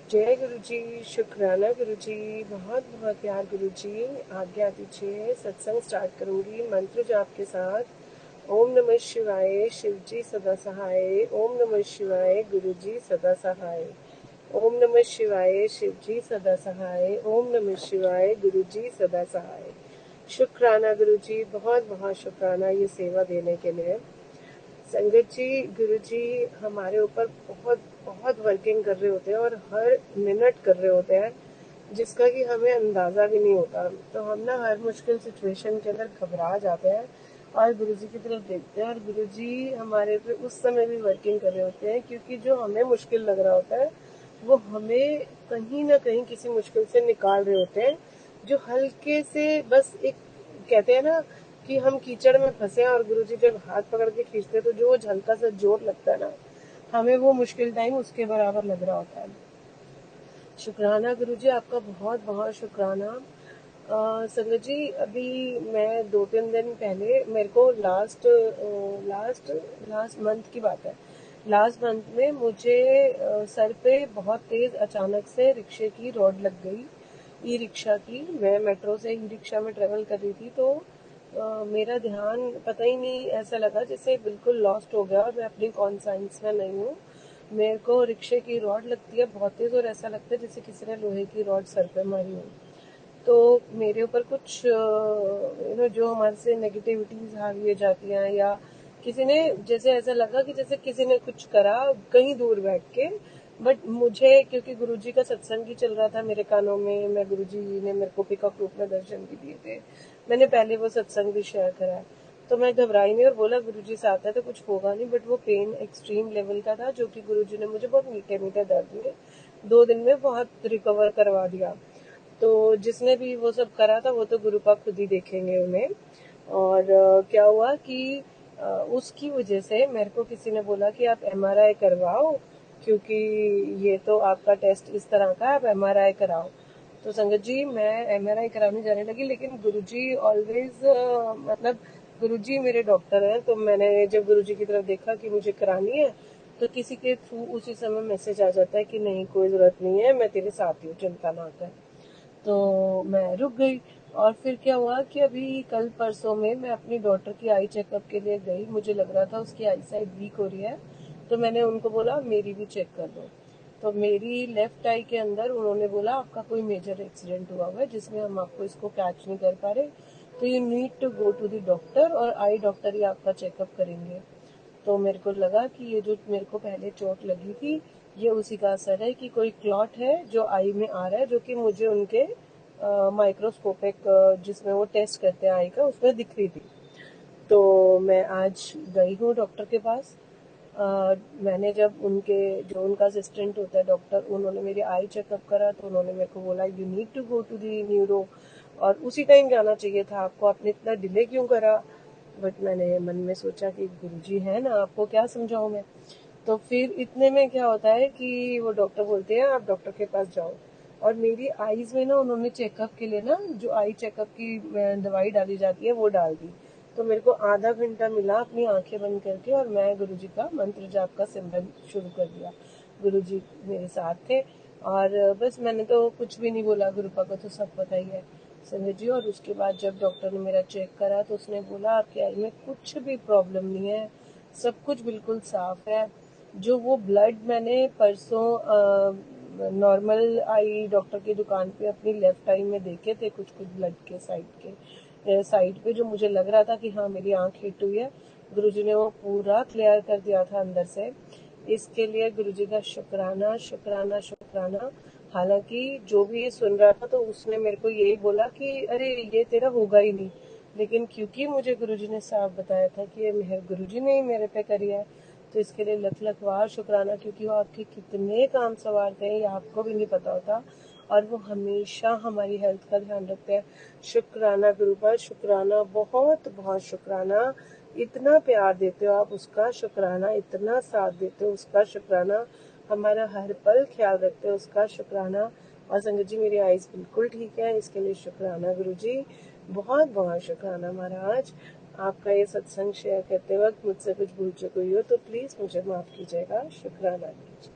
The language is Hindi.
जय गुरु जी। शुक्राना गुरु जी। बहुत बहुत प्यार गुरु जी। आज्ञा दीजिए, सत्संग स्टार्ट करूंगी मंत्र जाप के साथ। ओम नमः शिवाय, शिव जी सदा सहाय। ओम नमः शिवाय, गुरु जी सदा सहाय। ओम नमः शिवाय, शिव जी सदा सहाय। ओम नमः शिवाय, गुरु जी सदा सहाय। शुक्राना गुरु जी, बहुत बहुत शुक्राना ये सेवा देने के लिए। संगत जी, गुरु जी हमारे ऊपर बहुत बहुत वर्किंग कर रहे होते हैं और हर मिनट कर रहे होते हैं, जिसका कि हमें अंदाजा भी नहीं होता। तो हम ना हर मुश्किल सिचुएशन के अंदर घबरा जाते हैं और गुरु जी की तरफ देखते हैं, और गुरु जी हमारे पे उस समय भी वर्किंग कर रहे होते हैं, क्योंकि जो हमें मुश्किल लग रहा होता है वो हमें कहीं ना कहीं किसी मुश्किल से निकाल रहे होते हैं। जो हल्के से बस एक कहते हैं ना कि हम कीचड़ में फंसे हैं और गुरुजी जब हाथ पकड़ के खींचते हैं तो जो हल्का सा जोर लगता है ना, हमें वो मुश्किल टाइम उसके बराबर लग रहा होता है। शुक्राना गुरुजी, आपका बहुत बहुत शुक्राना। संगत जी, अभी मैं 2-3 दिन पहले, मेरे को लास्ट लास्ट मंथ की बात है, लास्ट मंथ में मुझे सर पे बहुत तेज अचानक से रिक्शे की रॉड लग गई। ई रिक्शा की, मैं मेट्रो से ई रिक्शा में ट्रेवल कर रही थी, तो मेरा ध्यान पता ही नहीं, ऐसा लगा जैसे बिल्कुल लॉस्ट हो गया और मैं अपनी कॉन्साइंस में नहीं हूँ। मेरे को रिक्शे की रॉड लगती है बहुत तेज, और ऐसा लगता है जैसे किसी ने लोहे की रॉड सर पे मारी हो। तो मेरे ऊपर कुछ जो हमारे से नेगेटिविटीज हावी हो जाती हैं, या किसी ने, जैसे ऐसा लगा कि जैसे किसी ने कुछ करा कहीं दूर बैठ के। बट मुझे, क्योंकि गुरुजी का सत्संग ही चल रहा था मेरे कानों में, मैं गुरुजी ने मेरे को पिकअप रूप में दर्शन भी दिए थे, मैंने पहले वो सत्संग भी शेयर करा है, तो मैं घबराई नहीं और बोला गुरुजी साथ है तो कुछ होगा नहीं। बट वो पेन एक्सट्रीम लेवल का था, जो कि गुरुजी ने मुझे बहुत मीठे मीठे दर्द में 2 दिन में बहुत रिकवर करवा दिया। तो जिसने भी वो सब करा था वो तो गुरुपा खुद ही देखेंगे उन्हें। और क्या हुआ कि उसकी वजह से मेरे को किसी ने बोला कि आप एमआरआई करवाओ, क्योंकि ये तो आपका टेस्ट इस तरह का है, आप एमआरआई कराओ। तो संगत जी, मैं एमआरआई कराने जाने लगी, लेकिन गुरुजी ऑलवेज मतलब गुरुजी मेरे डॉक्टर हैं, तो मैंने जब गुरुजी की तरफ देखा कि मुझे करानी है, तो किसी के थ्रू उसी समय मैसेज आ जाता है कि नहीं कोई जरूरत नहीं है, मैं तेरे साथ ही हूँ, चिंता ना कर। तो मैं रुक गई। और फिर क्या हुआ कि अभी कल परसों में मैं अपनी डॉटर की आई चेकअप के लिए गई, मुझे लग रहा था उसकी आई साइड वीक हो रही है, तो मैंने उनको बोला मेरी भी चेक कर दो। तो मेरी लेफ्ट आई के अंदर उन्होंने बोला आपका कोई मेजर एक्सीडेंट हुआ हुआ है जिसमें हम आपको इसको कैच नहीं कर पा रहे, तो you need to go to the doctor, और आई डॉक्टर ही आपका चेकअप करेंगे। तो मेरे को लगा कि ये जो मेरे को पहले चोट लगी थी, ये उसी का असर है कि कोई क्लॉट है जो आई में आ रहा है, जो कि मुझे उनके माइक्रोस्कोपिक जिसमें वो टेस्ट करते हैं आई का, उसमें दिख रही थी। तो मैं आज गई हूँ डॉक्टर के पास। मैंने जब उनके, जो उनका असिस्टेंट होता है डॉक्टर, उन्होंने मेरी आई चेकअप करा, तो उन्होंने मेरे को बोला you need to go to the neuro, और उसी टाइम जाना चाहिए था आपको, आपने इतना डिले क्यों करा। बट मैंने मन में सोचा कि गुरुजी है ना, आपको क्या समझाऊं मैं। तो फिर इतने में क्या होता है कि वो डॉक्टर बोलते हैं आप डॉक्टर के पास जाओ, और मेरी आईज में ना उन्होंने चेकअप के लिए ना, जो आई चेकअप की दवाई डाली जाती है वो डाल दी। तो मेरे को आधा घंटा मिला अपनी आंखें बंद करके, और मैं गुरुजी का मंत्र जाप का सिमरन शुरू कर दिया। गुरुजी मेरे साथ थे, और बस मैंने तो कुछ भी नहीं बोला, गुरुपा को तो सब पता ही है संजय जी। और उसके बाद जब डॉक्टर ने मेरा चेक करा तो उसने बोला आपकी आई में कुछ भी प्रॉब्लम नहीं है, सब कुछ बिल्कुल साफ है। जो वो ब्लड मैंने परसों नॉर्मल आई डॉक्टर की दुकान पे अपनी लेफ्ट आई में देखे थे, कुछ कुछ ब्लड के साइड पे जो मुझे लग रहा था कि हाँ मेरी आंख हिट हुई है, गुरुजी ने वो पूरा क्लियर कर दिया था अंदर से। इसके लिए गुरुजी का शुक्राना शुक्राना शुक्राना। हालांकि जो भी ये सुन रहा था तो उसने मेरे को यही बोला कि अरे ये तेरा होगा ही नहीं, लेकिन क्योंकि मुझे गुरुजी ने साफ बताया था कि ये मेहर गुरुजी ने ही मेरे पे करी है, तो इसके लिए लख लख वार शुक्राना, क्योंकि वो आपके कितने काम संवारते हैं ये आपको भी नहीं पता होता, और वो हमेशा हमारी हेल्थ का ध्यान रखते हैं। शुक्राना गुरुपाल, शुक्राना, बहुत बहुत शुक्राना। इतना प्यार देते हो आप, उसका शुक्राना। इतना साथ देते हो, उसका शुक्राना। हमारा हर पल ख्याल रखते हो, उसका शुक्राना। और संगत जी मेरी आइज बिल्कुल ठीक है, इसके लिए शुक्राना गुरुजी, बहुत बहुत शुक्राना महाराज। आपका ये सत्संग शेयर करते वक्त मुझसे कुछ भूल चुकी हुई हो तो प्लीज मुझे माफ कीजिएगा। शुक्राना गुरुजी।